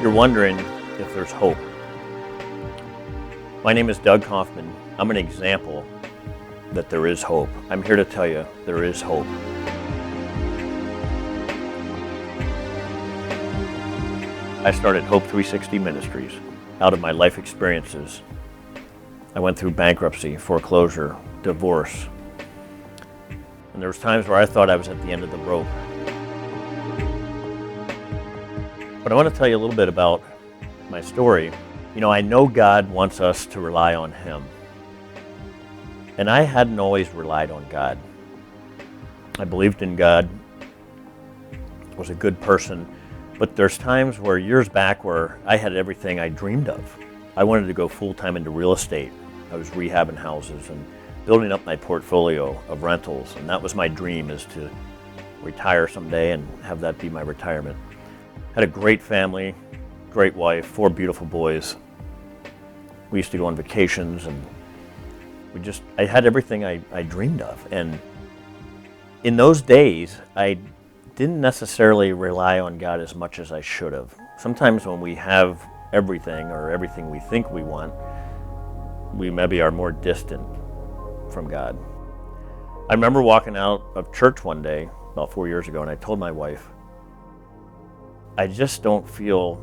You're wondering if there's hope. My name is Doug Kaufman. I'm an example that there is hope. I'm here to tell you there is hope. I started Hope 360 Ministries out of my life experiences. I went through bankruptcy, foreclosure, divorce, and there was times where I thought I was at the end of the rope. But I want to tell you a little bit about my story. You know, I know God wants us to rely on Him. And I hadn't always relied on God. I believed in God, was a good person, but there's times where years back where I had everything I dreamed of. I wanted to go full-time into real estate. I was rehabbing houses and building up my portfolio of rentals, and that was my dream, is to retire someday and have that be my retirement. Had a great family, great wife, 4 beautiful boys. We used to go on vacations, and I had everything I dreamed of. And in those days, I didn't necessarily rely on God as much as I should have. Sometimes when we have everything, or everything we think we want, we maybe are more distant from God. I remember walking out of church one day, about 4 years ago, and I told my wife, I just feel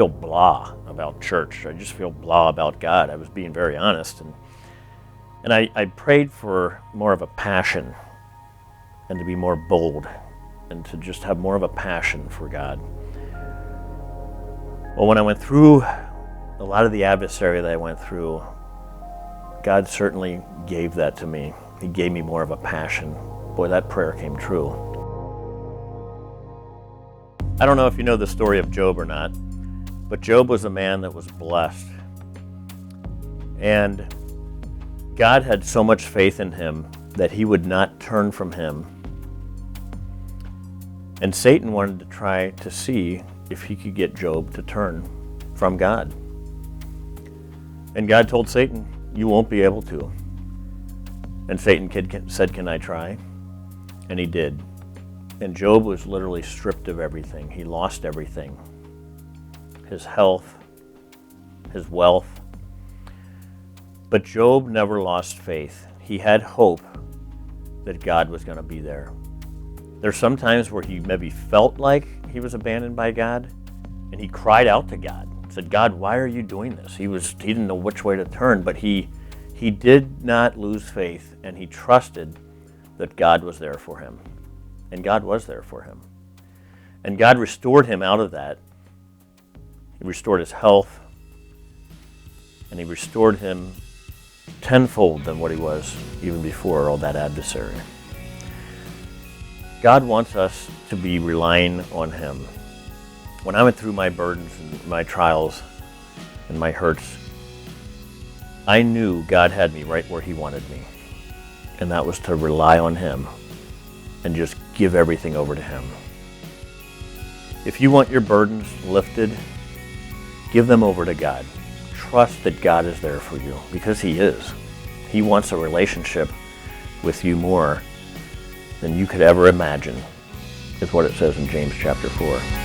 blah about church. I just feel blah about God. I was being very honest. And I prayed for more of a passion and to be more bold and to just have more of a passion for God. Well, when I went through a lot of the adversary that I went through, God certainly gave that to me. He gave me more of a passion. Boy, that prayer came true. I don't know if you know the story of Job or not, but Job was a man that was blessed. And God had so much faith in him that he would not turn from him. And Satan wanted to try to see if he could get Job to turn from God. And God told Satan, you won't be able to. And Satan said, can I try? And he did. And Job was literally stripped of everything. He lost everything. His health, his wealth. But Job never lost faith. He had hope that God was going to be there. There's some times where he maybe felt like he was abandoned by God, and he cried out to God, said, God, why are you doing this? He didn't know which way to turn, but he did not lose faith, and he trusted that God was there for him. And God was there for him. And God restored him out of that. He restored his health, and he restored him tenfold than what he was even before all that adversary. God wants us to be relying on Him. When I went through my burdens and my trials and my hurts, I knew God had me right where He wanted me. And that was to rely on Him and just give everything over to Him. If you want your burdens lifted, give them over to God. Trust that God is there for you, because He is. He wants a relationship with you more than you could ever imagine, is what it says in James chapter 4.